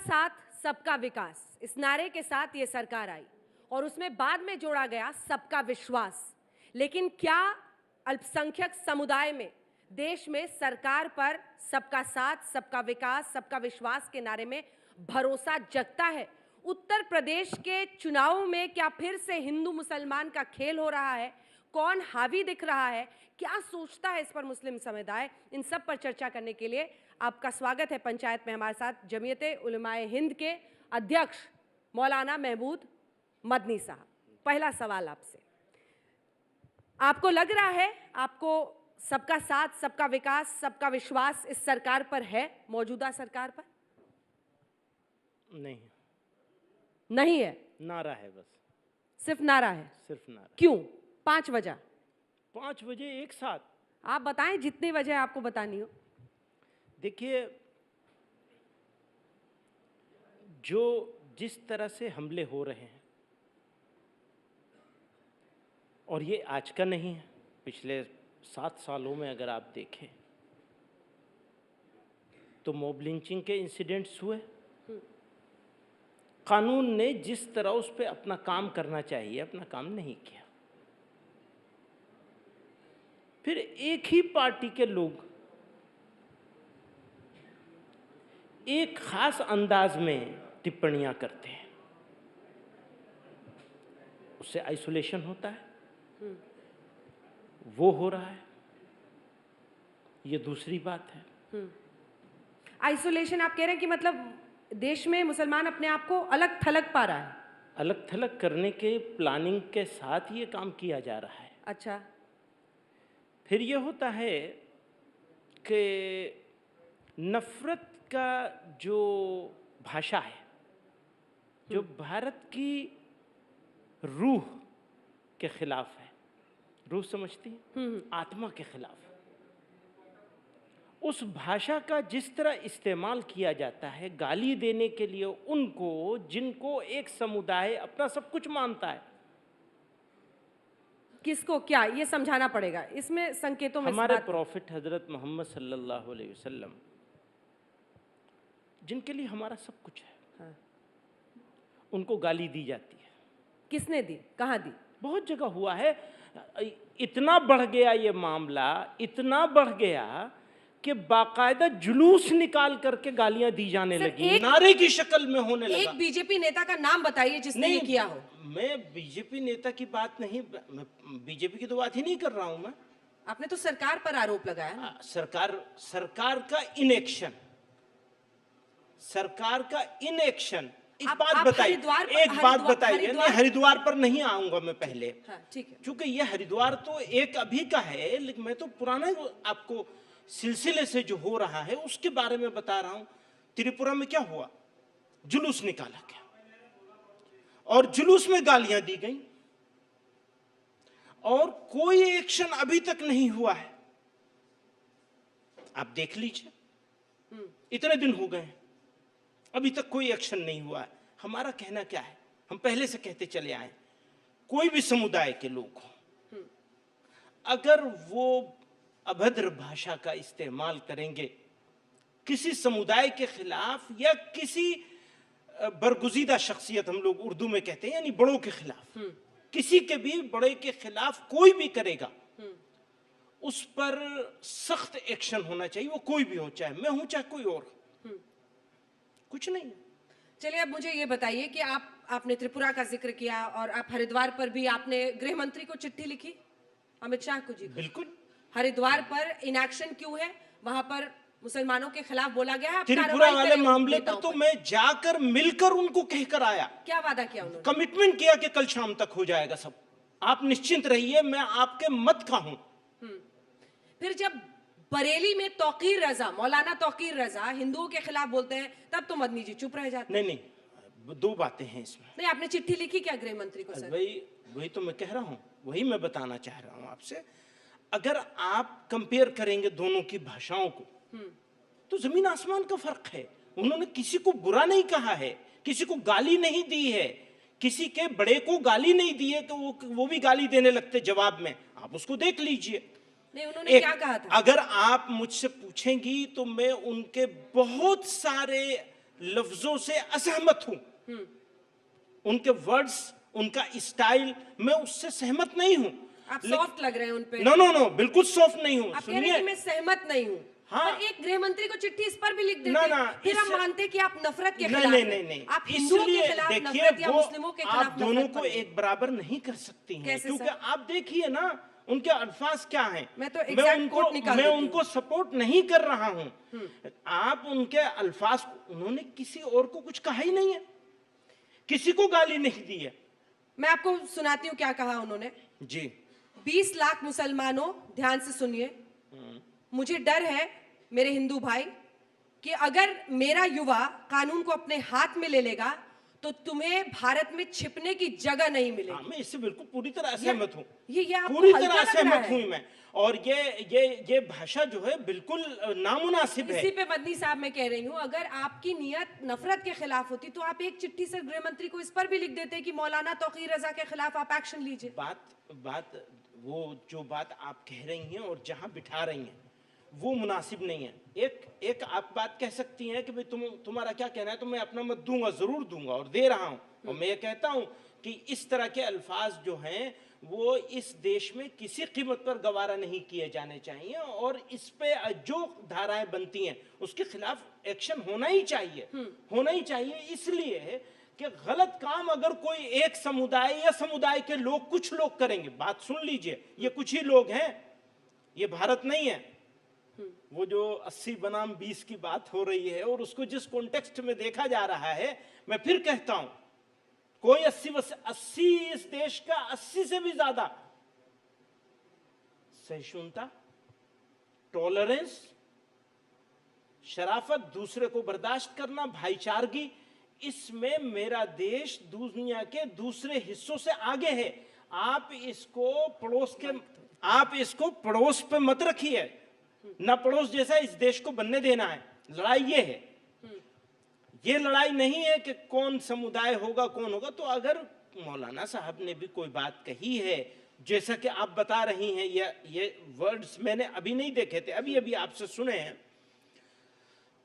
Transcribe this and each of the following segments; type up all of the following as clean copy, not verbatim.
साथ सबका विकास, इस नारे के साथ ये सरकार आई और उसमें बाद में जोड़ा गया सबका विश्वास। लेकिन क्या अल्पसंख्यक समुदाय में देश में सरकार पर सबका साथ, सबका विकास, सबका विश्वास के नारे में भरोसा जगता है? उत्तर प्रदेश के चुनावों में क्या फिर से हिंदू मुसलमान का खेल हो रहा है? कौन हावी दिख रहा है? क्या सोचता है इस पर मुस्लिम समुदाय? इन सब पर चर्चा करने के लिए आपका स्वागत है पंचायत में हमारे साथ जमीयते उलमाए हिंद के अध्यक्ष मौलाना महमूद मदनी साहब। पहला सवाल आपसे, आपको लग रहा है आपको सबका साथ, सबका विकास, सबका विश्वास इस सरकार पर है, मौजूदा सरकार पर? नहीं, नहीं है, नारा है, बस सिर्फ नारा है। सिर्फ नारा। क्यों? 5 वजह। 5 वजह एक साथ? आप बताएं, जितनी वजह आपको बतानी हो। देखिए, जो जिस तरह से हमले हो रहे हैं, और ये आज का नहीं है, पिछले 7 सालों में अगर आप देखें तो मॉब लिंचिंग के इंसिडेंट्स हुए। कानून ने जिस तरह उस पर अपना काम करना चाहिए अपना काम नहीं किया। फिर एक ही पार्टी के लोग एक खास अंदाज में टिप्पणियां करते हैं, उससे आइसोलेशन होता है। वो हो रहा है, ये दूसरी बात है। आइसोलेशन आप कह रहे हैं कि मतलब देश में मुसलमान अपने आप को अलग थलग पा रहा है? अलग थलग करने के प्लानिंग के साथ ये काम किया जा रहा है। अच्छा। फिर ये होता है कि नफरत का जो भाषा है, जो भारत की रूह के खिलाफ है, रूह समझती है, आत्मा के खिलाफ, उस भाषा का जिस तरह इस्तेमाल किया जाता है गाली देने के लिए उनको जिनको एक समुदाय अपना सब कुछ मानता है। किसको क्या, ये समझाना पड़ेगा, इसमें संकेतों में हमारे प्रॉफिट हजरत मोहम्मद सल्लल्लाहु अलैहि वसल्लम, जिनके लिए हमारा सब कुछ है, हाँ। उनको गाली दी जाती है। किसने दी? कहाँ दी? बहुत जगह हुआ है। इतना बढ़ गया ये मामला, इतना बढ़ गया कि बाकायदा जुलूस निकाल करके गालियां दी जाने लगी, नारे की शक्ल में होने लगा। एक बीजेपी नेता का नाम बताइए जिसने ये किया हो। मैं बीजेपी नेता की बात नहीं, बीजेपी की तो बात ही नहीं कर रहा हूं मैं। आपने तो सरकार पर आरोप लगाया ना। सरकार का इनएक्शन, सरकार का इनएक्शन। एक बात बताइए, एक बात बताइए। नहीं, हरिद्वार पर नहीं आऊंगा मैं पहले, ठीक है, क्योंकि ये हरिद्वार तो एक अभी का है, लेकिन मैं तो पुराना आपको सिलसिले से जो हो रहा है उसके बारे में बता रहा हूं। त्रिपुरा में क्या हुआ? जुलूस निकाला गया और जुलूस में गालियां दी गई और कोई एक्शन अभी तक नहीं हुआ है। आप देख लीजिए, इतने दिन हो गए हैं, अभी तक कोई एक्शन नहीं हुआ है। हमारा कहना क्या है, हम पहले से कहते चले आए, कोई भी समुदाय के लोग हो, अगर वो अभद्र भाषा का इस्तेमाल करेंगे किसी समुदाय के खिलाफ या किसी बरगुजीदा शख्सियत, हम लोग उर्दू में कहते हैं, यानी बड़ों के खिलाफ, किसी के भी बड़े के खिलाफ कोई भी करेगा, उस पर सख्त एक्शन होना चाहिए, वो कोई भी हो, चाहे मैं हूं चाहे कोई और। कुछ नहीं। चलिए, अब मुझे ये बताइए कि आपने त्रिपुरा का जिक्र किया और आप हरिद्वार पर भी आपने गृह मंत्री को चिट्ठी लिखी, अमित शाह को जी। बिल्कुल। हरिद्वार पर इनएक्शन क्यों है? वहां पर मुसलमानों के खिलाफ बोला गया है। त्रिपुरा वाले मामले पर तो मैं जाकर मिलकर उनको कहकर आया। क्या वादा किया उन्होंने? कमिटमेंट किया कि कल शाम तक हो जाएगा सब, आप निश्चिंत रहिए, मैं आपके मत का हूं। फिर जब बरेली में तौकीर रजा, मौलाना तौकीर रजा हिंदुओं के खिलाफ बोलते हैं, तब तो मदनी जी चुप रह जाते हैं। नहीं, दो बातें हैं इसमें। नहीं, आपने चिट्ठी लिखी क्या गृह मंत्री को? सर, वही तो मैं कह रहा हूं, वही मैं बताना चाह रहा हूं आपसे। अगर आप कंपेयर करेंगे दोनों की भाषाओं को तो जमीन आसमान का फर्क है। उन्होंने किसी को बुरा नहीं कहा है, किसी को गाली नहीं दी है, किसी के बड़े को गाली नहीं दी है, तो वो भी गाली देने लगते जवाब में। आप उसको देख लीजिए। नहीं, उन्होंने क्या कहा था? अगर आप मुझसे पूछेंगी तो मैं उनके बहुत सारे लफ्जों से असहमत हूं, उनके वर्ड्स, उनका स्टाइल, मैं उससे सहमत नहीं हूं। आप सॉफ्ट लग रहे हैं उन पे। नो नो नो, बिल्कुल सॉफ्ट नहीं हूं। आप कह रहे हैं कि मैं सहमत नहीं हूं। हाँ। पर एक गृह मंत्री को चिट्ठी इस पर भी लिख देते, ना, ना, फिर हम इस- मानते कि आप नफरत के नहीं खिलाफ नहीं हैं। नहीं नहीं, आप हिंदुओं के इसलिए खिलाफ देखिए नफरत या वो मुस्लिमों के खिलाफ आप दोनों नफरत को पर एक बराबर नहीं कर सकती हैं, कैसे क्योंकि सर? आप देखिए ना उनके अल्फाज क्या हैं। मैं तो exact quote निकाल मैं देती उनको हूँ। सपोर्ट नहीं कर रहा हूं। आप उनके अल्फाज, उन्होंने किसी और को कुछ कहा ही नहीं है, किसी को गाली नहीं दी है। मैं आपको सुनाती हूँ क्या कहा उन्होंने। जी 20 लाख मुसलमानों, ध्यान से सुनिए, मुझे डर है मेरे हिंदू भाई कि अगर मेरा युवा कानून को अपने हाथ में ले लेगा तो तुम्हें भारत में छिपने की जगह नहीं मिलेगी। हाँ, मैं इससे बिल्कुल पूरी तरह असहमत हूँ, ये आपको पूरी हल्का तरह लग रहा असहमत है? हूँ मैं। और ये भाषा जो है बिल्कुल नामुनासिब है। इसी पे मदनी साहब मैं कह रही हूँ, अगर आपकी नियत नफरत के खिलाफ होती तो आप एक चिट्ठी से गृह मंत्री को इस पर भी लिख देते कि मौलाना तौकीर रजा के खिलाफ आप एक्शन लीजिए। बात वो जो बात आप कह रही हैं और जहां बिठा रही हैं वो मुनासिब नहीं है। एक आप बात कह सकती हैं कि भाई तुम्हारा क्या कहना है, तो मैं अपना मत दूंगा, जरूर दूंगा और दे रहा हूं। और मैं ये कहता हूं कि इस तरह के अल्फाज जो हैं वो इस देश में किसी कीमत पर गवारा नहीं किए जाने चाहिए, और इस पे जो धाराएं बनती हैं उसके खिलाफ एक्शन होना ही चाहिए, होना ही चाहिए। इसलिए कि गलत काम अगर कोई एक समुदाय या समुदाय के लोग, कुछ लोग करेंगे, बात सुन लीजिए, ये कुछ ही लोग हैं, ये भारत नहीं है। वो जो 80 बनाम 20 की बात हो रही है और उसको जिस कॉन्टेक्स्ट में देखा जा रहा है, मैं फिर कहता हूं, कोई 80 इस देश का 80 से भी ज्यादा सहिष्णुता, टॉलरेंस, शराफत, दूसरे को बर्दाश्त करना, भाईचारगी, इसमें मेरा देश दुनिया के दूसरे हिस्सों से आगे है। आप इसको पड़ोस पे मत रखिए, ना पड़ोस जैसा इस देश को बनने देना है। लड़ाई ये है, ये लड़ाई नहीं है कि कौन समुदाय होगा कौन होगा। तो अगर मौलाना साहब ने भी कोई बात कही है, जैसा कि आप बता रही हैं, ये वर्ड्स मैंने अभी नहीं देखे थे, अभी अभी आपसे सुने हैं,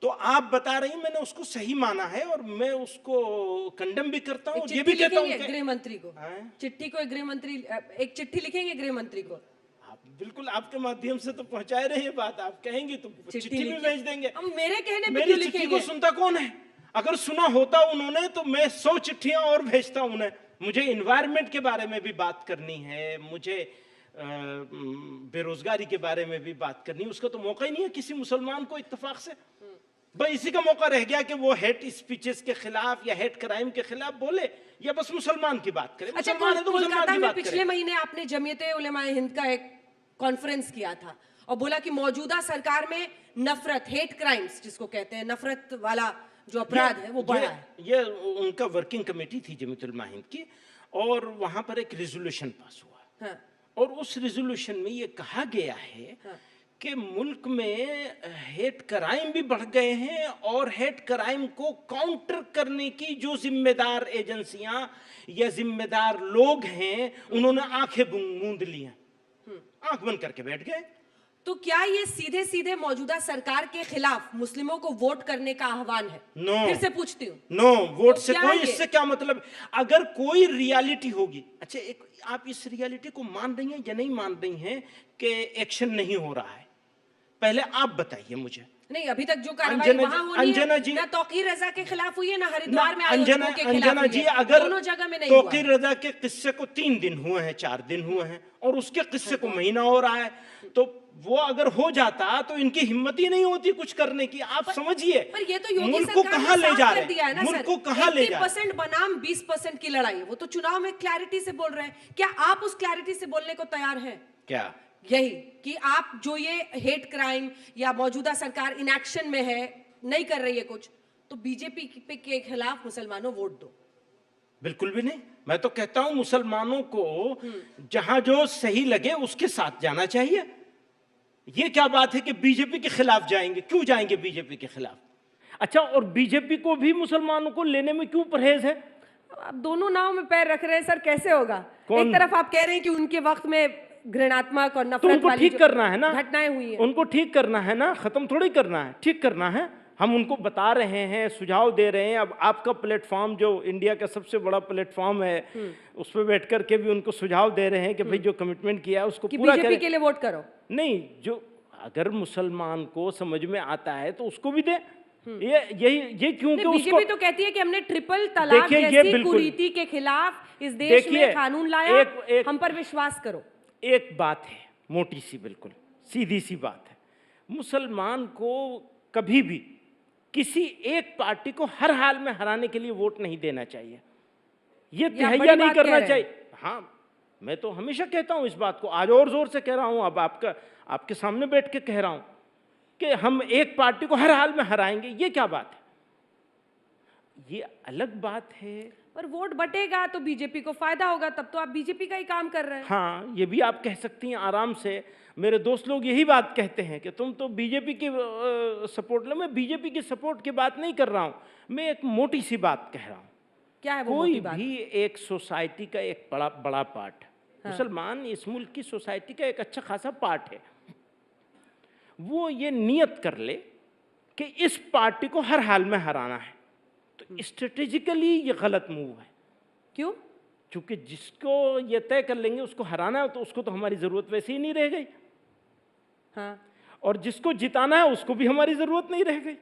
तो आप बता रही, मैंने उसको सही माना है और मैं उसको कंडेम भी करता हूँ, ये भी कहता हूँ गृह मंत्री को चिट्ठी को गृह मंत्री एक चिट्ठी लिखेंगे गृह मंत्री को। आप बिल्कुल आपके माध्यम से तो पहुंचाए रहे हैं बात, आप कहेंगे तो चिट्ठी भी भेज देंगे। हम मेरे कहने पे मेरी क्यों चिट्ठी लिखेंगे? को सुनता कौन है? अगर सुना होता उन्होंने तो मैं 100 चिट्ठियां और भेजता उन्हें। मुझे इन्वायरमेंट के बारे में भी बात करनी है, मुझे बेरोजगारी के बारे में भी बात करनी है, उसका तो मौका ही नहीं है किसी मुसलमान को इत्तेफाक से। भाई इसी का मौका रह गया कि वो हेट स्पीचेस के खिलाफ या हेट क्राइम के खिलाफ बोले या बस मुसलमान की बात करे। अच्छा, कोलकाता में पिछले महीने आपने जमीयत उलेमा हिंद का एक कॉन्फ्रेंस किया था और बोला कि मौजूदा सरकार में नफरत, हेट क्राइम्स जिसको कहते हैं, नफरत वाला जो अपराध है वो बढ़ा है। ये उनका वर्किंग कमेटी थी जमीयत उलेमा हिंद की, और वहां पर एक रेजोल्यूशन पास हुआ। हाँ। और उस रेजोल्यूशन में ये कहा गया है कि मुल्क में हेट क्राइम भी बढ़ गए हैं, और हेट क्राइम को काउंटर करने की जो जिम्मेदार एजेंसियां या जिम्मेदार लोग हैं, उन्होंने आंखें मूंद ली हैं, आंख बंद करके बैठ गए। तो क्या ये सीधे सीधे मौजूदा सरकार के खिलाफ मुस्लिमों को वोट करने का आह्वान है? नो, फिर से पूछती हूँ। नो, वोट तो से क्या कोई, ये? इससे क्या मतलब? अगर कोई रियलिटी होगी, अच्छा आप इस रियलिटी को मान रही हैं या नहीं मान रही हैं कि एक्शन नहीं हो रहा है, पहले आप बताइए मुझे। नहीं, अभी तक जो कार्रवाई वहां होनी है, ना तौकीर रजा के खिलाफ हुई है, ना हरिद्वार में आयोजकों के खिलाफ अंजना जी, हुई है। अगर दोनों जगह में नहीं हुआ। तौकीर रजा के किस्से को 3 दिन हुए हैं, 4 दिन हुए हैं, और उसके किस्से को महीना हो रहा है, तो वो अगर हो जाता तो इनकी हिम्मत ही नहीं होती कुछ करने की। आप समझिए, पर ये तो योगी मुल्क को सरकार कहां ने ले साफ जा कर रहे दिया है हैं, ना मुल्क सर। को कहां ले जा रहे हैं। 80% बनाम 20% की लड़ाई, वो तो चुनाव में क्लैरिटी से बोल रहे हैं। क्या आप उस क्लैरिटी से बोलने को तैयार हैं? क्या यही कि आप जो ये हेट क्राइम या मौजूदा सरकार इनएक्शन में है, नहीं कर रही है कुछ, तो बीजेपी के खिलाफ मुसलमानों वोट दो? बिल्कुल भी नहीं। मैं तो कहता हूं मुसलमानों को जहां जो सही लगे उसके साथ जाना चाहिए। ये क्या बात है कि बीजेपी के खिलाफ जाएंगे? क्यों जाएंगे बीजेपी के खिलाफ? अच्छा, और बीजेपी को भी मुसलमानों को लेने में क्यों परहेज है? आप दोनों नाव में पैर रख रहे हैं सर, कैसे होगा? एक तरफ आप कह रहे हैं कि उनके वक्त में घृणात्मक और तो नफरत उनको वाली ठीक करना है ना, घटनाएं हुई हैं, उनको ठीक करना है ना, खत्म थोड़ी करना है, ठीक करना है। हम उनको बता रहे हैं, सुझाव दे रहे हैं। अब आपका प्लेटफॉर्म जो इंडिया का सबसे बड़ा प्लेटफॉर्म है, उस पर बैठ करके भी उनको सुझाव दे रहे हैं कि भाई जो कमिटमेंट किया है उसको कि पूरा बीजेपी करें। के लिए वोट करो। नहीं, जो अगर मुसलमान को समझ में आता है तो उसको भी दे। ये क्योंकि उसको बीजेपी तो कहती है कि हमने ट्रिपल तलाक देखिए, ये जैसी बिल्कुल कुरीति के खिलाफ इस देश देखिए, में कानून लाया, एक हम पर विश्वास करो। एक बात है, मोटी सी, बिल्कुल सीधी सी बात है, मुसलमान को कभी भी किसी एक पार्टी को हर हाल में हराने के लिए वोट नहीं देना चाहिए। ये तहैया बड़ी नहीं बात कह करना रहे हैं। चाहिए। हाँ, मैं तो हमेशा कहता हूं इस बात को, आज और जोर से कह रहा हूं, अब आपके सामने बैठ के कह रहा हूं कि हम एक पार्टी को हर हाल में हराएंगे। ये क्या बात है? ये अलग बात है। पर वोट बटेगा तो बीजेपी को फायदा होगा, तब तो आप बीजेपी का ही काम कर रहे हैं। हाँ, ये भी आप कह सकती हैं आराम से। मेरे दोस्त लोग यही बात कहते हैं कि तुम तो बीजेपी की सपोर्ट लो। मैं बीजेपी की सपोर्ट की बात नहीं कर रहा हूं, मैं एक मोटी सी बात कह रहा हूं। क्या है वो कोई मोटी बात? भी एक सोसाइटी का एक बड़ा पार्ट, मुसलमान इस मुल्क की सोसाइटी का एक अच्छा खासा पार्ट है, वो ये नियत कर ले कि इस पार्टी को हर हाल में हराना है, तो स्ट्रेटेजिकली ये गलत मूव है। क्यों? क्योंकि जिसको ये तय कर लेंगे उसको हराना है, तो उसको तो हमारी जरूरत वैसे ही नहीं रह गई। हाँ, और जिसको जिताना है उसको भी हमारी जरूरत नहीं रह गई।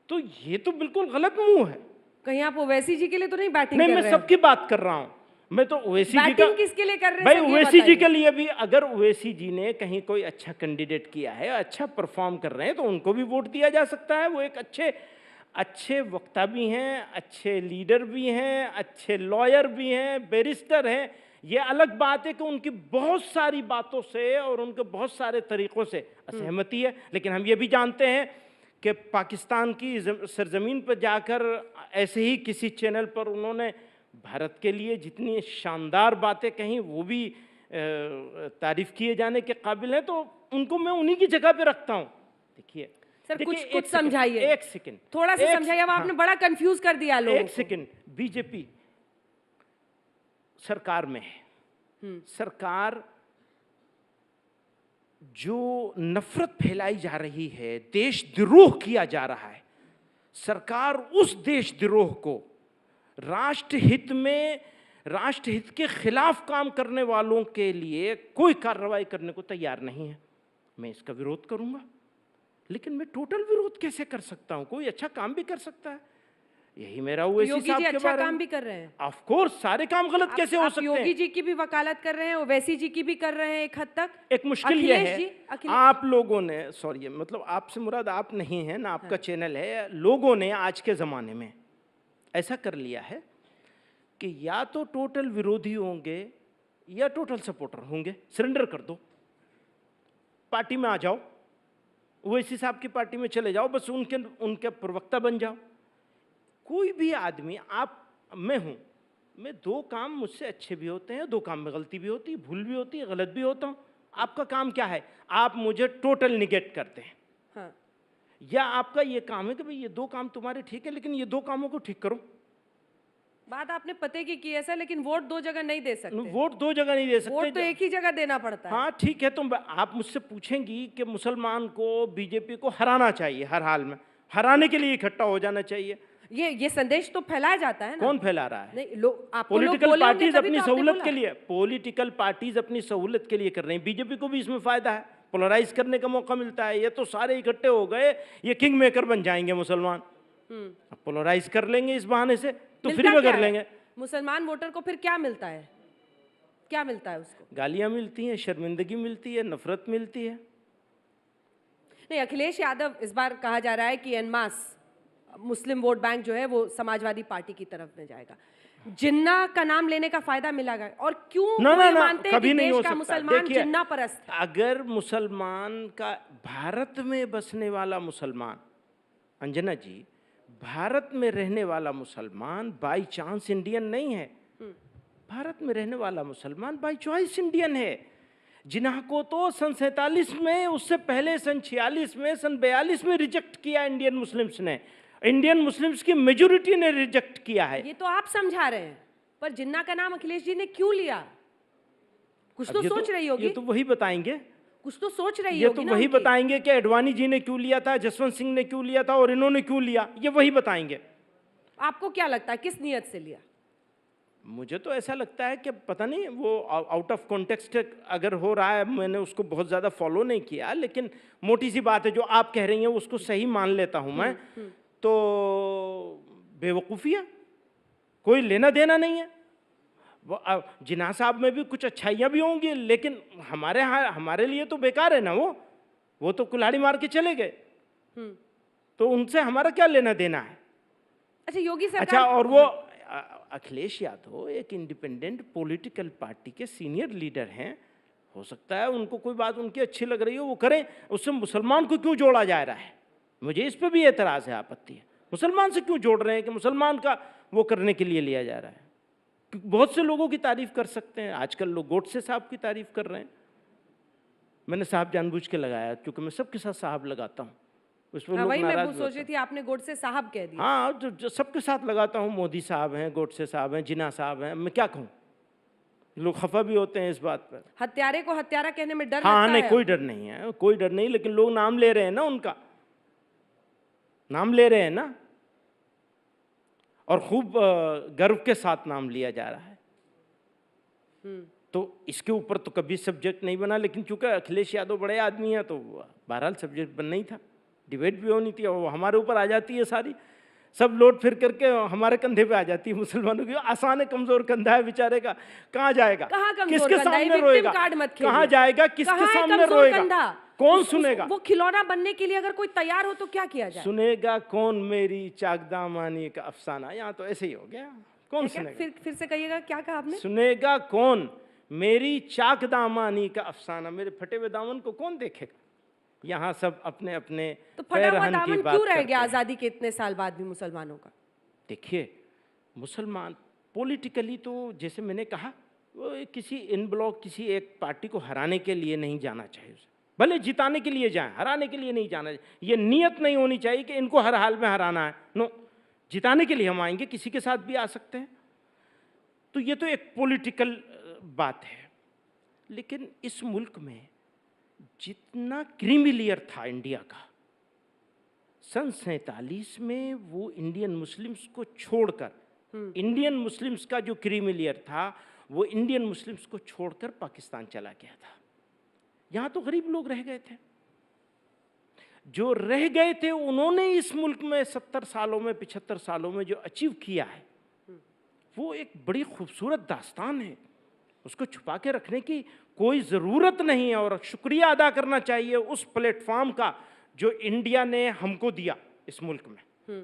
तो ये तो बिल्कुल गलत मूव है। कहीं आप ओवैसी जी के लिए तो नहीं बैटिंग नहीं, कर मैं रहे हैं? सबकी बात कर रहा हूं। मैं तो ओवैसी जी का, बैटिंग किसके लिए कर रहे हैं? भाई सब ये ओवैसी जी बताइए। के लिए भी, अगर ओवैसी जी ने कहीं कोई अच्छा कैंडिडेट किया है, अच्छा परफॉर्म कर रहे हैं, तो उनको भी वोट दिया जा सकता है। वो एक अच्छे वक्ता भी हैं, अच्छे लीडर भी हैं, अच्छे लॉयर भी हैं, बैरिस्टर हैं। ये अलग बात है कि उनकी बहुत सारी बातों से और उनके बहुत सारे तरीक़ों से असहमति है, लेकिन हम ये भी जानते हैं कि पाकिस्तान की सरजमीन पर जाकर ऐसे ही किसी चैनल पर उन्होंने भारत के लिए जितनी शानदार बातें कहीं, वो भी तारीफ़ किए जाने के काबिल हैं। तो उनको मैं उन्हीं की जगह पे रखता हूँ। देखिए सर, कुछ समझाइए, एक सेकंड, थोड़ा सा समझाइए। अब आपने बड़ा कंफ्यूज कर दिया लोगों को। एक सेकंड। बीजेपी सरकार में है, सरकार जो नफरत फैलाई जा रही है, देशद्रोह किया जा रहा है, सरकार उस देशद्रोह को राष्ट्रहित में, राष्ट्रहित के खिलाफ काम करने वालों के लिए कोई कार्रवाई करने को तैयार नहीं है। मैं इसका विरोध करूंगा, लेकिन मैं टोटल विरोध कैसे कर सकता हूं? कोई अच्छा काम भी कर सकता है। यही मेरा ओवैसी योगी साहब जी के अच्छा बारे काम में। भी कर रहे हैं। ऑफ कोर्स, सारे काम गलत कैसे हो सकते हैं? योगी जी की भी वकालत कर रहे हैं, ओवैसी जी की भी कर रहे हैं एक हद तक। एक मुश्किल ये अखिलेश है, जी, आप लोगों ने, सॉरी मतलब आपसे मुराद आप नहीं है ना, आपका चैनल है, लोगों ने आज के ज़माने में ऐसा कर लिया है कि या तो टोटल विरोधी होंगे या टोटल सपोर्टर होंगे। सरेंडर कर दो, पार्टी में आ जाओ, ओवैसी साहब की पार्टी में चले जाओ, बस उनके प्रवक्ता बन जाओ। कोई भी आदमी, मैं हूं, मैं दो काम मुझसे अच्छे भी होते हैं, दो काम में गलती भी होती है, भूल भी होती है, गलत भी होता हूं। आपका काम क्या है? आप मुझे टोटल निगेट करते हैं। हाँ। या आपका ये काम है कि भाई ये दो काम तुम्हारे ठीक है, लेकिन ये दो कामों को ठीक करो। बात आपने पते की है सर, लेकिन वोट दो जगह नहीं दे सकते। वोट दो जगह नहीं दे सकते, वोट तो एक ही जगह देना पड़ता है। हाँ ठीक है। तो आप मुझसे पूछेंगी कि मुसलमान को, बीजेपी को हराना चाहिए, हर हाल में हराने के लिए इकट्ठा हो जाना चाहिए। ये संदेश तो फैलाया जाता है ना। कौन फैला रहा है? नहीं, आपको लोग पॉलिटिकल बोले होंगे पार्टीज तभी अपनी तो आपने सहूलत बोला। के लिए, पॉलिटिकल पार्टीज अपनी सहूलत के लिए कर रही हैं। बीजेपी को भी इसमें फायदा है, पोलराइज करने का मौका मिलता है। ये तो सारे इकट्ठे हो गए, ये किंग मेकर बन जाएंगे मुसलमान। पोलराइज कर लेंगे इस बहाने से, तो फ्री में कर लेंगे। मुसलमान वोटर को फिर क्या मिलता है? क्या मिलता है उसको? गालियां मिलती हैं, शर्मिंदगी मिलती है, नफरत मिलती है। नहीं, अखिलेश यादव, इस बार कहा जा रहा है कि एनमास मुस्लिम वोट बैंक जो है वो समाजवादी पार्टी की तरफ में जाएगा। जिन्ना का नाम लेने का फायदा मिलेगा? और क्यों ना, वो ना, ये ना, मानते हैं कभी कि नहीं देश हो का सकता। मुसलमान देखिए, जिन्ना परस्त है? अगर मुसलमान का, भारत में बसने वाला मुसलमान, अंजना जी, भारत में रहने वाला मुसलमान बाई चांस इंडियन नहीं है। भारत में रहने वाला मुसलमान बाई चॉइस इंडियन है। जिन्ना को तो सन 47 में, उससे पहले सन 46 में, सन 42 में रिजेक्ट किया इंडियन मुस्लिम्स ने। इंडियन मुस्लिम्स की मेजोरिटी ने रिजेक्ट किया है। ये तो आप समझा रहे हैं, पर जिन्ना का नाम अखिलेश जी ने क्यों लिया? कुछ तो सोच रही होगी। ये तो वही बताएंगे। कुछ तो सोच रही ये होगी तो ना वही उनकी। बताएंगे कि अडवाणी जी ने क्यों लिया था, जसवंत सिंह ने क्यों लिया था और इन्होंने क्यों लिया, ये वही बताएंगे। आपको क्या लगता है किस नियत से लिया? मुझे तो ऐसा लगता है कि पता नहीं, वो आउट ऑफ कॉन्टेक्स्ट अगर हो रहा है, मैंने उसको बहुत ज़्यादा फॉलो नहीं किया, लेकिन मोटी सी बात है, जो आप कह रही हैं उसको सही मान लेता हूं मैं। तो बेवकूफ़ियाँ, कोई लेना देना नहीं है। जिन्ना साहब में भी कुछ अच्छाइयाँ भी होंगी, लेकिन हमारे लिए तो बेकार है ना वो तो कुल्हाड़ी मार के चले गए, तो उनसे हमारा क्या लेना देना है। अच्छा, योगी सरकार। अच्छा, और वो अखिलेश यादव एक इंडिपेंडेंट पॉलिटिकल पार्टी के सीनियर लीडर हैं, हो सकता है उनको कोई बात उनकी अच्छी लग रही हो वो करें, उससे मुसलमान को क्यों जोड़ा जा रहा है, मुझे इस पर भी एतराज़ है, आपत्ति है। मुसलमान से क्यों जोड़ रहे हैं कि मुसलमान का वो करने के लिए लिया जा रहा है? बहुत से लोगों की तारीफ कर सकते हैं, आजकल लोग गोडसे साहब की तारीफ कर रहे हैं, मैंने साहब जानबूझ के लगाया क्योंकि मैं सबके साथ साहब लगाता हूँ, उसमें लोग वही मैं नाराज सोच रही थी, आपने गोडसे साहब कह दिया। हाँ, जो सबके साथ लगाता हूँ, मोदी साहब हैं, गोडसे साहब हैं, जिन्ना साहब हैं, मैं क्या कहूँ, लोग खफा भी होते हैं इस बात पर। हत्यारे को हत्यारा कहने में डर हाँ लगता नहीं, है? कोई डर नहीं है, कोई डर नहीं, लेकिन लोग नाम ले रहे हैं ना, उनका नाम ले रहे हैं ना, और खूब गर्व के साथ नाम लिया जा रहा है। तो इसके ऊपर तो कभी सब्जेक्ट नहीं बना, लेकिन चूंकि अखिलेश यादव बड़े आदमी हैं तो बहरहाल सब्जेक्ट बनना ही था, डिबेट भी होनी थी, और हमारे ऊपर आ जाती है सारी, सब लोड फिर करके हमारे कंधे पे आ जाती है मुसलमानों की। आसान है, कमजोर कंधा है बेचारे का, कहाँ जाएगा, किसके सामने रोएगा, कहाँ जाएगा, किसके सामने रोएगा, कौन सुनेगा? वो खिलौना बनने के लिए अगर कोई तैयार हो तो क्या किया जाए? सुनेगा कौन मेरी चाकदामानी का अफसाना, यहाँ तो ऐसे ही हो गया, कौन सुनेगा? फिर से कहिएगा, क्या कहा आपने? सुनेगा कौन मेरी चाकदामानी का अफसाना, मेरे फटे हुए दामन को कौन देखेगा? यहाँ सब अपने अपने तो फटा हुआ दामन क्यों रह गया हैं। आजादी के इतने साल बाद भी मुसलमानों का? देखिए, मुसलमान पॉलिटिकली तो जैसे मैंने कहा, वो किसी इन ब्लॉक किसी एक पार्टी को हराने के लिए नहीं जाना चाहिए, उसे भले जिताने के लिए जाए, हराने के लिए नहीं जाना चाहिए। ये नियत नहीं होनी चाहिए कि इनको हर हाल में हराना है, नो, जिताने के लिए हम आएंगे, किसी के साथ भी आ सकते हैं। तो ये तो एक पॉलिटिकल बात है, लेकिन इस मुल्क में जितना क्रीमी लेयर था इंडिया का, सन 47 में वो इंडियन मुस्लिम्स को छोड़कर, इंडियन मुस्लिम्स का जो क्रीमी लेयर था वो इंडियन मुस्लिम्स को छोड़कर पाकिस्तान चला गया था। यहाँ तो गरीब लोग रह गए थे, जो रह गए थे उन्होंने इस मुल्क में 70 सालों में 75 सालों में जो अचीव किया है वो एक बड़ी खूबसूरत दास्तान है, उसको छुपा के रखने की कोई ज़रूरत नहीं है। और शुक्रिया अदा करना चाहिए उस प्लेटफॉर्म का जो इंडिया ने हमको दिया इस मुल्क में।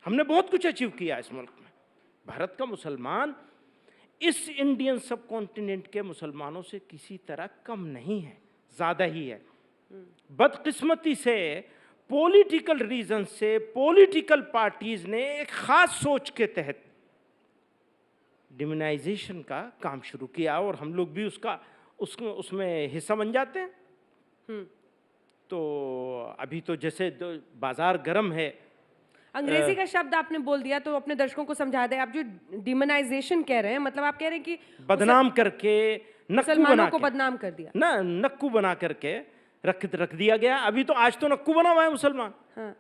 हमने बहुत कुछ अचीव किया इस मुल्क में। भारत का मुसलमान इस इंडियन सब कॉन्टिनेंट के मुसलमानों से किसी तरह कम नहीं है, ज़्यादा ही है। बदकिस्मती से पॉलिटिकल रीजन से पॉलिटिकल पार्टीज ने एक खास सोच के तहत डिमोनाइजेशन का काम शुरू किया और हम लोग भी उसमें हिस्सा बन जाते हैं। तो अभी तो जैसे बाजार गर्म है, अंग्रेजी का शब्द आपने बोल दिया तो अपने दर्शकों को समझा दें। आप जो डिमोनाइजेशन कह रहे हैं, मतलब आप कह रहे हैं कि बदनाम करके, नक्कू बना को बदनाम कर दिया ना, नक्कू बना करके रख दिया गया। अभी तो आज तो नक्कू बना हुआ है मुसलमान। हाँ।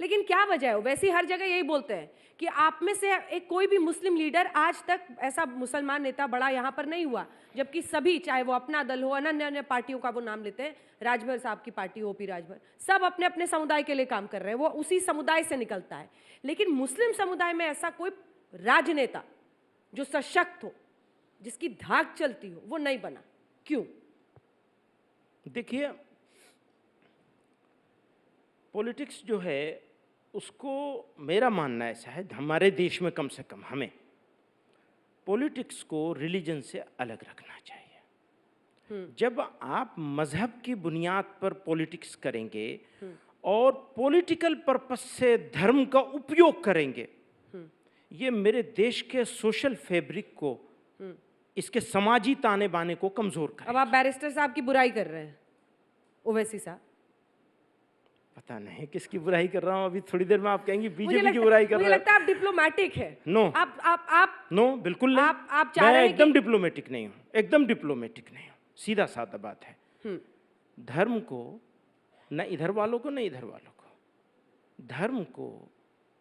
लेकिन क्या वजह है? वैसे हर जगह यही बोलते हैं कि आप में से एक कोई भी मुस्लिम लीडर आज तक ऐसा मुसलमान नेता बड़ा यहाँ पर नहीं हुआ, जबकि सभी, चाहे वो अपना दल हो, अन्य अन्य पार्टियों का वो नाम लेते हैं, राजभर साहब की पार्टी, ओपी राजभर, सब अपने अपने समुदाय के लिए काम कर रहे हैं, वो उसी समुदाय से निकलता है। लेकिन मुस्लिम समुदाय में ऐसा कोई राजनेता जो सशक्त हो, जिसकी धाक चलती हो, वो नहीं बना। क्यों? देखिए, पॉलिटिक्स जो है उसको, मेरा मानना ऐसा है, हमारे देश में कम से कम हमें पॉलिटिक्स को रिलीजन से अलग रखना चाहिए। जब आप मजहब की बुनियाद पर पॉलिटिक्स करेंगे और पॉलिटिकल पर्पस से धर्म का उपयोग करेंगे, ये मेरे देश के सोशल फैब्रिक को, इसके समाजी ताने बाने को कमजोर करेगा। अब आप बैरिस्टर साहब की बुराई कर रहे हैं, ओवैसी साहब। पता नहीं किसकी बुराई कर रहा हूं, अभी थोड़ी देर में आप कहेंगे बीजेपी की बुराई कर रहे हैं। मुझे लगता है आप डिप्लोमेटिक है। नो, आप नो, बिल्कुल नहीं। आप चाह रहे हैं एकदम डिप्लोमेटिक नहीं हूं, एकदम डिप्लोमेटिक नहीं हूं, सीधा साधा बात है। धर्म को न इधर वालों को न इधर वालों को, धर्म को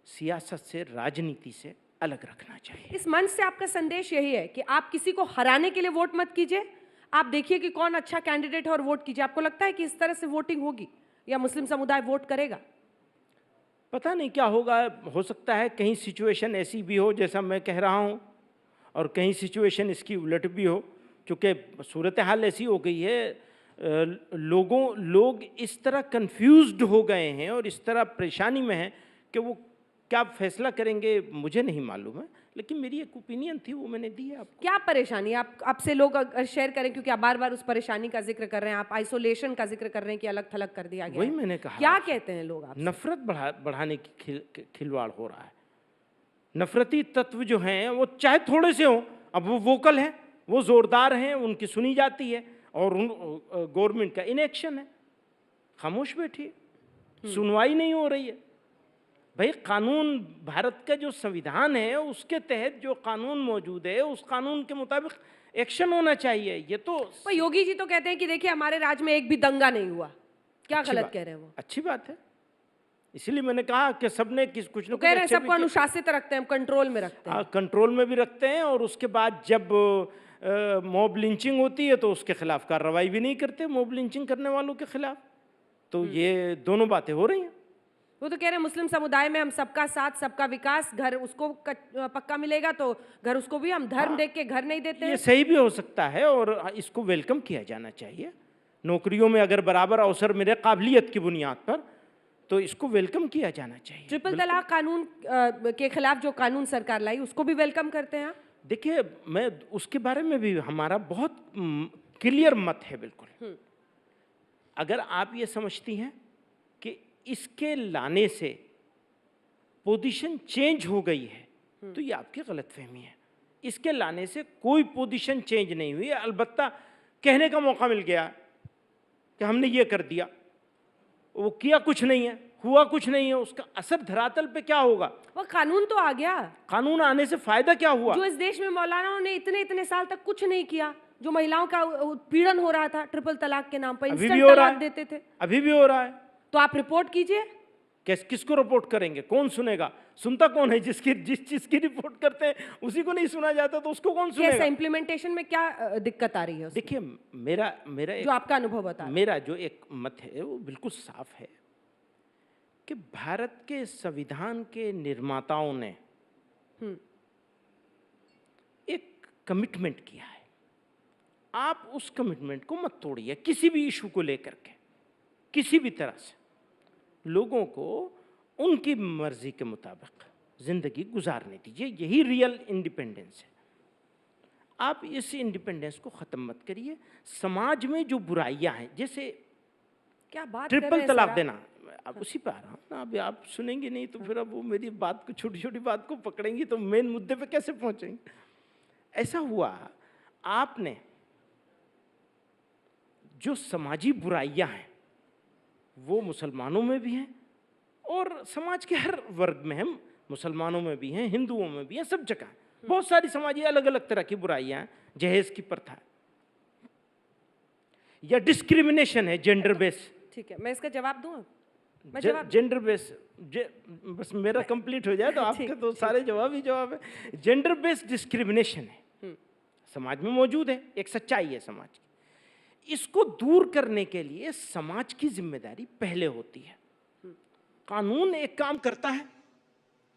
सियासत से, राजनीति से अलग रखना चाहिए। इस मंच से आपका संदेश यही है कि आप किसी को हराने के लिए वोट मत कीजिए, आप देखिए कि कौन अच्छा कैंडिडेट है और वोट कीजिए। आपको लगता है कि इस तरह से वोटिंग होगी या मुस्लिम समुदाय वोट करेगा? पता नहीं क्या होगा, हो सकता है कहीं सिचुएशन ऐसी भी हो जैसा मैं कह रहा हूँ, और कहीं सिचुएशन इसकी उलट भी हो, क्योंकि सूरत हाल ऐसी हो गई है, लोग इस तरह कंफ्यूज्ड हो गए हैं और इस तरह परेशानी में हैं कि वो क्या फैसला करेंगे मुझे नहीं मालूम है, लेकिन मेरी एक ओपिनियन थी, वो मैंने दी है आपको। क्या परेशानी आपसे लोग अगर शेयर करें, क्योंकि आप बार बार उस परेशानी का जिक्र कर रहे हैं, आप आइसोलेशन का जिक्र कर रहे हैं कि अलग थलग कर दिया गया वही है। मैंने कहा, क्या कहते हैं लोग आपसे? नफरत बढ़ाने की खिलवाड़ हो रहा है। नफरती तत्व जो हैं वो चाहे थोड़े से हों, अब वो वोकल हैं, वो जोरदार हैं, उनकी सुनी जाती है, और गवर्नमेंट का इनएक्शन है, खामोश बैठी है, सुनवाई नहीं हो रही है। भाई कानून, भारत का जो संविधान है उसके तहत जो कानून मौजूद है उस कानून के मुताबिक एक्शन होना चाहिए। ये तो पर योगी जी तो कहते हैं कि देखिए हमारे राज्य में एक भी दंगा नहीं हुआ। क्या गलत कह रहे हैं वो? अच्छी बात है, इसीलिए मैंने कहा कि सबने कुछ न कुछ कह रहे हैं सबको अनुशासित रखते हैं, कंट्रोल में रखते हैं। कंट्रोल में भी रखते हैं, और उसके बाद जब मॉब लिंचिंग होती है तो उसके खिलाफ कार्रवाई भी नहीं करते, मॉब लिंचिंग करने वालों के खिलाफ। तो ये दोनों बातें हो रही हैं। वो तो कह रहे हैं मुस्लिम समुदाय में हम सबका साथ सबका विकास, घर उसको पक्का मिलेगा तो घर उसको भी हम धर्म देख के घर नहीं देते हैं। ये सही भी हो सकता है और इसको वेलकम किया जाना चाहिए। नौकरियों में अगर बराबर अवसर मिले काबिलियत की बुनियाद पर तो इसको वेलकम किया जाना चाहिए। ट्रिपल तलाक कानून के खिलाफ जो कानून सरकार लाई उसको भी वेलकम करते हैं आप? देखिए, मैं उसके बारे में भी हमारा बहुत क्लियर मत है बिल्कुल। अगर आप ये समझती हैं कि इसके लाने से पोजीशन चेंज हो गई है तो ये आपकी गलतफहमी है। इसके लाने से कोई पोजीशन चेंज नहीं हुई है, अलबत्ता कहने का मौका मिल गया कि हमने ये कर दिया, वो किया कुछ नहीं है, हुआ कुछ नहीं है, उसका असर धरातल पे क्या होगा? वो कानून तो आ गया, कानून आने से फायदा क्या हुआ? जो इस देश में मौलानाओं ने इतने साल तक कुछ नहीं किया, जो महिलाओं का उत्पीड़न हो रहा था ट्रिपल तलाक के नाम पर, इंस्टेंट तलाक देते थे, अभी भी हो रहा है। तो आप रिपोर्ट कीजिए। किसको रिपोर्ट करेंगे? कौन सुनेगा? सुनता कौन है? जिस चीज की रिपोर्ट करते हैं उसी को नहीं सुना जाता तो उसको कौन सुनेगा? कैसे इम्प्लीमेंटेशन में क्या दिक्कत आ रही है? देखिए, मेरा जो आपका अनुभव बता, मेरा जो एक मत है वो बिल्कुल साफ है कि भारत के संविधान के निर्माताओं ने एक कमिटमेंट किया है। आप उस कमिटमेंट को मत तोड़िए किसी भी इशू को लेकर के, किसी भी तरह से। लोगों को उनकी मर्जी के मुताबिक जिंदगी गुजारने दीजिए, यही रियल इंडिपेंडेंस है। आप इस इंडिपेंडेंस को खत्म मत करिए। समाज में जो बुराइयां हैं, जैसे क्या बात ट्रिपल तलाक देना, अब उसी पे आ रहा हूं ना। अब आप सुनेंगे नहीं तो फिर अब वो मेरी बात को, छोटी छोटी बात को पकड़ेंगी तो मेन मुद्दे पे कैसे पहुंचेंगे? ऐसा हुआ, आपने जो समाजी बुराइयां हैं वो मुसलमानों में भी हैं और समाज के हर वर्ग में हैं, मुसलमानों में भी हैं, हिंदुओं में भी हैं, सब जगह बहुत सारी समाजी अलग अलग तरह की बुराइयां हैं। जहेज की प्रथा या डिस्क्रिमिनेशन है जेंडर बेस। ठीक है, मैं इसका जवाब दूं? जेंडर बेस, बस मेरा कंप्लीट हो जाए तो आपके तो सारे जवाब ही जवाब है। जेंडर बेस्ड डिस्क्रिमिनेशन है, समाज में मौजूद है, एक सच्चाई है समाज की। इसको दूर करने के लिए समाज की जिम्मेदारी पहले होती है। कानून एक काम करता है।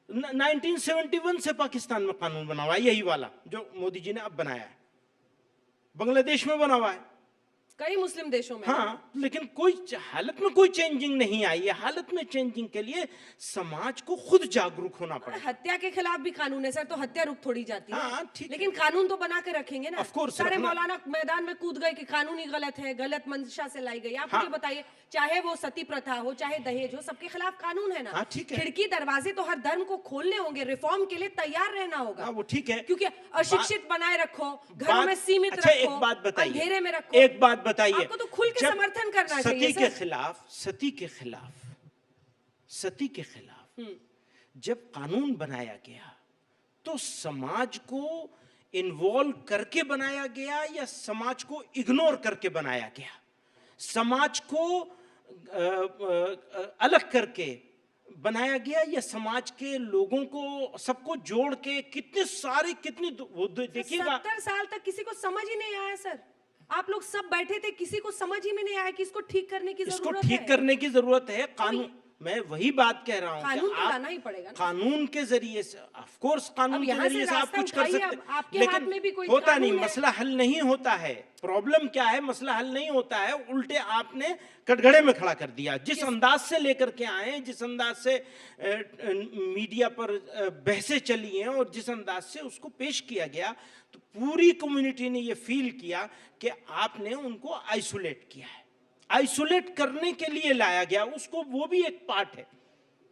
1971 से पाकिस्तान में कानून बना हुआ है, यही वाला जो मोदी जी ने अब बनाया है। बांग्लादेश में बना हुआ है, कई मुस्लिम देशों में। हाँ, लेकिन कोई हालत में कोई चेंजिंग नहीं आई है। हालत में चेंजिंग के लिए समाज को खुद जागरूक होना पड़ेगा। हत्या के खिलाफ भी कानून है सर, तो हत्या रुक थोड़ी जाती है। हाँ, ठीक, लेकिन कानून तो बना के रखेंगे ना। Of course. सारे मौलाना मैदान में कूद गए कि कानून ही गलत है, गलत मंशा से लाई गई। आप मुझे बताइए, चाहे वो सती प्रथा हो, चाहे दहेज हो, सबके खिलाफ कानून है ना। हाँ, ठीक है। खिड़की दरवाजे तो हर धर्म को खोलने होंगे, रिफॉर्म के लिए तैयार रहना होगा। वो ठीक है, क्योंकि अशिक्षित बनाए रखो, घरों में सीमित रखो, एक बात बताइए, अंधेरे में रखो। एक बात बताइए, आपको तो खुल के समर्थन करना चाहिए। सती के खिलाफ जब कानून बनाया गया तो समाज को इन्वॉल्व करके बनाया गया या समाज को इग्नोर करके बनाया गया? समाज को अलग करके बनाया गया, या समाज के लोगों को सबको जोड़ के कितने सारे वो देखिएगा 70 साल तक किसी को समझ ही नहीं आया सर। आप लोग सब बैठे थे, किसी को समझ ही में नहीं आया कि इसको ठीक करने की इसको जरूरत है। ठीक करने की जरूरत है। कानून, मैं वही बात कह रहा हूँ कानून कि तो लाना ही पड़ेगा ना। कानून के जरिए से, ऑफ कोर्स कानून के यहाँ से जरिए से आप रास्ता कुछ कर उठाइए, सकते अब आपके लेकिन हाथ में भी कोई होता नहीं, कानून है। मसला हल नहीं होता है। प्रॉब्लम क्या है, मसला हल नहीं होता है, उल्टे आपने कटघरे में खड़ा कर दिया। जिस अंदाज से लेकर के आए, जिस अंदाज से मीडिया पर बहसें चली हैं और जिस अंदाज से उसको पेश किया गया, तो पूरी कम्युनिटी ने ये फील किया कि आपने उनको आइसोलेट किया है। आइसोलेट करने के लिए लाया गया उसको, वो भी एक पार्ट है।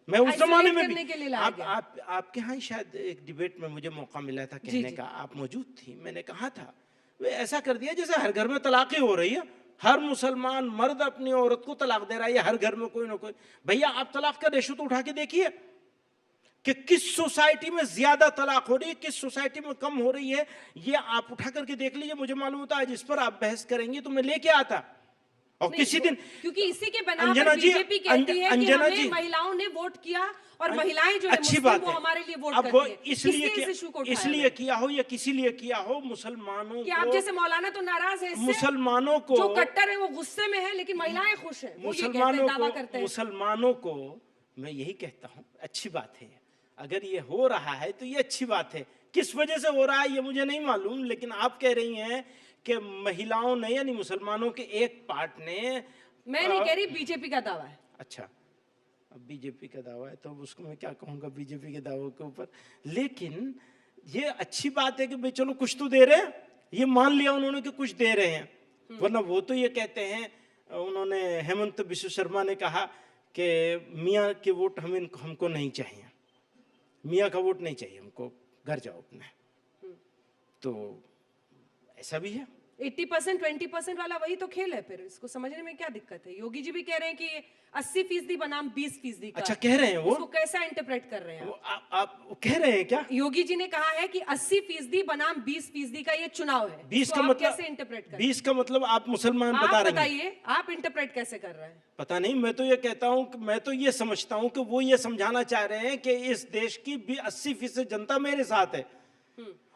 मैं उस जमाने में भी आपके यहाँ शायद एक डिबेट में मुझे मौका मिला था कहने का, आप मौजूद थी। मैंने कहा था वे ऐसा कर दिया जैसे हर घर में तलाक़ें हो रही है, हर मुसलमान मर्द अपनी औरत को तलाक दे रहा है, हर घर में कोई ना कोई। भैया आप तलाक का रेशो तो उठा के देखिए कि किस सोसाइटी में ज्यादा तलाक हो रही है, किस सोसाइटी में कम हो रही है। ये आप उठा करके देख लीजिए। मुझे मालूम होता है जिस पर आप बहस करेंगे तो मैं लेके आता। और किसी दिन, क्योंकि इसी के बनाम पर बीजेपी कहती है कि हमें महिलाओं ने वोट किया और महिलाएं जो अच्छी बात वो है, हमारे लिए वोट अब करती है। इसलिए किया हो या किसी लिए किया हो, मुसलमानों कि आप जैसे मौलाना तो नाराज है, मुसलमानों को जो कट्टर है वो गुस्से में है, लेकिन महिलाएं खुश हैं। मुसलमानों को मैं यही कहता हूँ अच्छी बात है। अगर ये हो रहा है तो ये अच्छी बात है। किस वजह से हो रहा है ये मुझे नहीं मालूम, लेकिन आप कह रही हैं कि महिलाओं ने यानी मुसलमानों के एक पार्ट ने, मैं नहीं कह रही, बीजेपी का दावा है। अच्छा, अब बीजेपी का दावा है तो उसको मैं क्या कहूंगा बीजेपी के दावों के ऊपर। लेकिन ये अच्छी बात है कि भाई चलो कुछ तो दे रहे हैं, ये मान लिया उन्होंने कि कुछ दे रहे हैं। वरना वो तो ये कहते हैं, उन्होंने हेमंत बिश्व शर्मा ने कहा कि मियाँ के वोट हमको नहीं चाहिए, मियाँ का वोट नहीं चाहिए हमको, घर जाओ अपने। तो ऐसा भी है। 80% 20% वाला वही तो खेल है। फिर इसको समझने में क्या दिक्कत है? योगी जी भी कह रहे हैं कि 80% बनाम 20% का। अच्छा कह रहे हैं वो, उसको कैसा इंटरप्रेट कर रहे हैं आप कह रहे हैं क्या? योगी जी ने कहा है कि 80% बनाम 20% का ये चुनाव है। 20 का मतलब कैसे इंटरप्रेट कर? 20 का मतलब आप मुसलमान बता रहे हैं। बताइए आप इंटरप्रेट कैसे कर रहे हैं? पता नहीं, मैं तो ये कहता हूं कि मैं तो ये समझता हूं कि वो ये समझाना चाह रहे हैं कि इस देश की भी 80% जनता मेरे साथ है।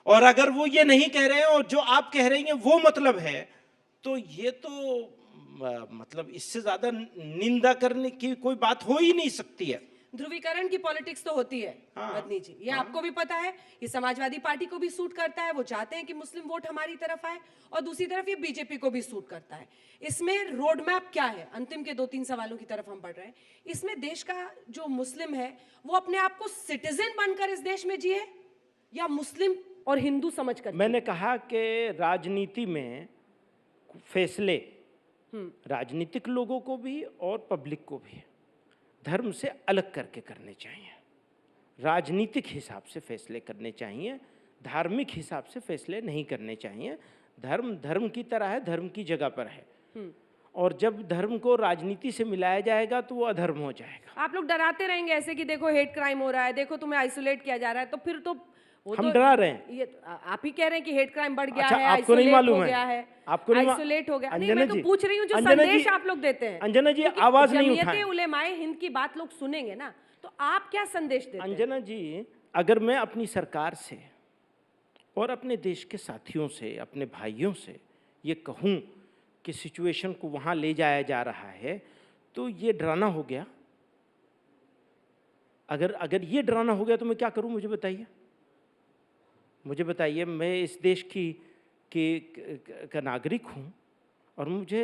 और अगर वो ये नहीं कह रहे हैं और जो आप कह रही हैं वो मतलब है, तो ये तो मतलब इससे ज्यादा निंदा करने की कोई बात हो ही नहीं सकती है। ध्रुवीकरण की पॉलिटिक्स तो होती है मदनी जी, ये आपको भी पता है। ये समाजवादी पार्टी को भी सूट करता है, वो चाहते हैं कि मुस्लिम वोट हमारी तरफ आए, और दूसरी तरफ ये बीजेपी को भी सूट करता है। इसमें रोड मैप क्या है? अंतिम के 2-3 सवालों की तरफ हम बढ़ रहे हैं। इसमें देश का जो मुस्लिम है वो अपने आप को सिटीजन बनकर इस देश में जिए या मुस्लिम और हिंदू समझकर? मैंने कहा कि राजनीति में फैसले राजनीतिक लोगों को भी और पब्लिक को भी धर्म से अलग करके करने चाहिए। राजनीतिक हिसाब से फैसले करने चाहिए, धार्मिक हिसाब से फैसले नहीं करने चाहिए। धर्म धर्म की तरह है, धर्म की जगह पर है। और जब धर्म को राजनीति से मिलाया जाएगा तो वो अधर्म हो जाएगा। आप लोग डराते रहेंगे ऐसे कि देखो हेट क्राइम हो रहा है, देखो तुम्हें आइसोलेट किया जा रहा है, तो फिर तो हम डरा रहे हैं। ये आप ही कह रहे हैं कि हेट क्राइम बढ़ गया अच्छा, है, आपको नहीं मालूम है, आपको आइसोलेट हो गया। नहीं, मैं तो पूछ रही हूँ जो संदेश आप लोग देते हैं। अंजना जी आवाज नहीं उठाएं। जमीयत उलेमाए हिंद की बात लोग सुनेंगे ना, तो आप क्या संदेश देते हैं? अंजना जी, अगर मैं अपनी सरकार से और अपने देश के साथियों से, अपने भाइयों से ये कहूँ कि सिचुएशन को वहाँ ले जाया जा रहा है, तो ये डराना हो गया। अगर ये डराना हो गया तो मैं क्या करूँ? मुझे बताइए। मैं इस देश का नागरिक हूँ और मुझे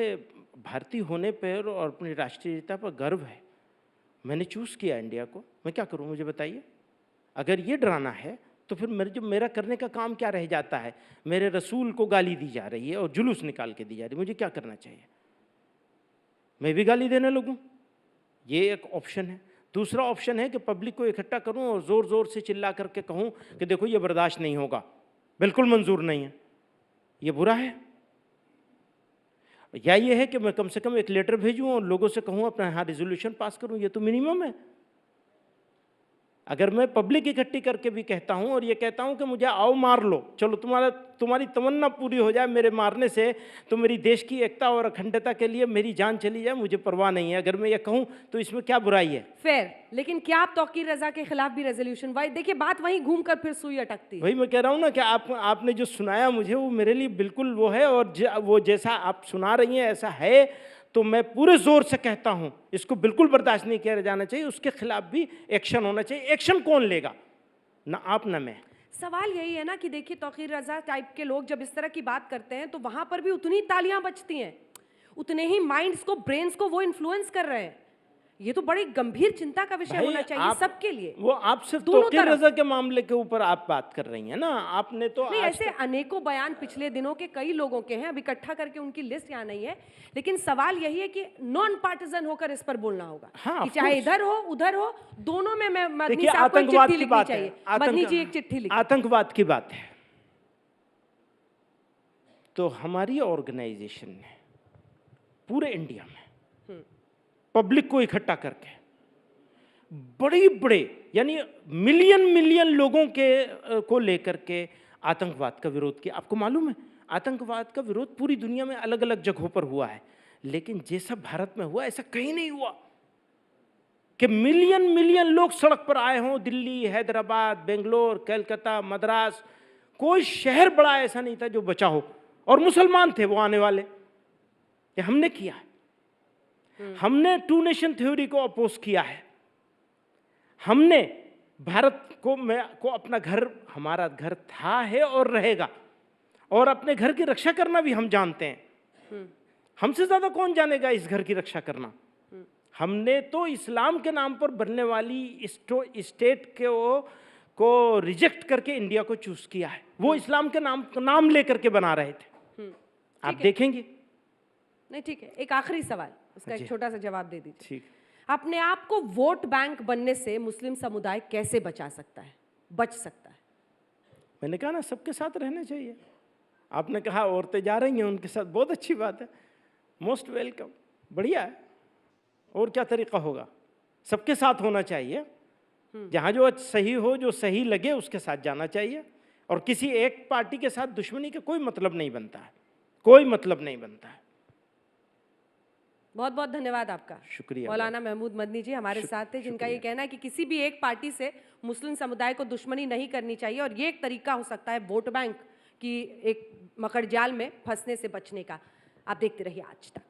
भारतीय होने पर और अपनी राष्ट्रीयता पर गर्व है। मैंने चूज़ किया इंडिया को, मैं क्या करूँ? मुझे बताइए। अगर ये डराना है तो फिर मेरा करने का काम क्या रह जाता है? मेरे रसूल को गाली दी जा रही है और जुलूस निकाल के दी जा रही है, मुझे क्या करना चाहिए? मैं भी गाली देने लगूँ? ये एक ऑप्शन है। दूसरा ऑप्शन है कि पब्लिक को इकट्ठा करूं और ज़ोर ज़ोर से चिल्ला करके कहूं कि देखो ये बर्दाश्त नहीं होगा, बिल्कुल मंजूर नहीं है, ये बुरा है। या ये है कि मैं कम से कम एक लेटर भेजूं और लोगों से कहूं अपना यहाँ रेजोल्यूशन पास करूं, ये तो मिनिमम है। अगर मैं पब्लिक इकट्ठी करके भी कहता हूं और ये कहता हूं कि मुझे आओ मार लो, चलो तुम्हारी तमन्ना पूरी हो जाए मेरे मारने से, तो मेरी देश की एकता और अखंडता के लिए मेरी जान चली जाए, मुझे परवाह नहीं है, अगर मैं ये कहूं तो इसमें क्या बुराई है? फेयर। लेकिन क्या आप तौकीर रजा के खिलाफ भी रेजोल्यूशन? भाई देखिए, बात वहीं घूमकर फिर सुई अटकती है। वही मैं कह रहा हूं ना कि आपने जो सुनाया मुझे वो मेरे लिए बिल्कुल वो है, और वो जैसा आप सुना रही हैं ऐसा है, तो मैं पूरे जोर से कहता हूं इसको बिल्कुल बर्दाश्त नहीं किया जाना चाहिए, उसके खिलाफ भी एक्शन होना चाहिए। एक्शन कौन लेगा? ना आप ना मैं। सवाल यही है ना कि देखिए, तौकीर रजा टाइप के लोग जब इस तरह की बात करते हैं तो वहां पर भी उतनी तालियां बजती हैं, उतने ही माइंड्स को, ब्रेन्स को वो इन्फ्लुएंस कर रहे हैं। ये तो बड़ी गंभीर चिंता का विषय होना चाहिए सबके लिए। वो आप सिर्फ दोनों तौकीर तरफ। रजा के मामले के ऊपर आप बात कर रही हैं ना, आपने तो नहीं, आज ऐसे अनेकों बयान पिछले दिनों के कई लोगों के हैं, अब इकट्ठा करके उनकी लिस्ट यहाँ नहीं है, लेकिन सवाल यही है कि नॉन पार्टिजन होकर इस पर बोलना होगा। हाँ, कि चाहे इधर हो उधर हो, दोनों में मैं मदनी देखिए, साहब को एक आतंकवाद चिट्ठी की लिखनी बात है, चाहिए। मदनी जी एक चिट्ठी लिखिए। आतंकवाद की बात है तो हमारी ऑर्गेनाइजेशन ने पूरे इंडिया में पब्लिक को इकट्ठा करके बड़े बड़े यानी मिलियन लोगों के को लेकर के आतंकवाद का विरोध किया। आपको मालूम है, आतंकवाद का विरोध पूरी दुनिया में अलग अलग जगहों पर हुआ है, लेकिन जैसा भारत में हुआ ऐसा कहीं नहीं हुआ कि मिलियन लोग सड़क पर आए हों। दिल्ली, हैदराबाद, बेंगलोर, कलकत्ता, मद्रास, कोई शहर बड़ा ऐसा नहीं था जो बचा हो, और मुसलमान थे वो आने वाले। ये हमने किया है। हमने टू नेशन थ्योरी को अपोज किया है। हमने भारत को अपना घर, हमारा घर था, है और रहेगा, और अपने घर की रक्षा करना भी हम जानते हैं। हमसे ज्यादा कौन जानेगा इस घर की रक्षा करना? हमने तो इस्लाम के नाम पर बनने वाली स्टेट को रिजेक्ट करके इंडिया को चूज किया है। वो इस्लाम के नाम लेकर के बना रहे थे। आप देखेंगे। नहीं, ठीक है, एक आखिरी सवाल, उसका एक छोटा सा जवाब दे दीजिए। ठीक। अपने आप को वोट बैंक बनने से मुस्लिम समुदाय कैसे बचा सकता है, बच सकता है? मैंने कहा ना, सबके साथ रहना चाहिए। आपने कहा औरतें जा रही हैं उनके साथ, बहुत अच्छी बात है, मोस्ट वेलकम, बढ़िया है। और क्या तरीका होगा? सबके साथ होना चाहिए। जहां जो सही हो, जो सही लगे उसके साथ जाना चाहिए, और किसी एक पार्टी के साथ दुश्मनी का कोई मतलब नहीं बनता है, कोई मतलब नहीं बनता है। बहुत बहुत धन्यवाद आपका। शुक्रिया। मौलाना महमूद मदनी जी हमारे साथ थे, जिनका ये कहना है कि किसी भी एक पार्टी से मुस्लिम समुदाय को दुश्मनी नहीं करनी चाहिए, और ये एक तरीका हो सकता है वोट बैंक की एक मकड़जाल में फंसने से बचने का। आप देखते रहिए आज तक।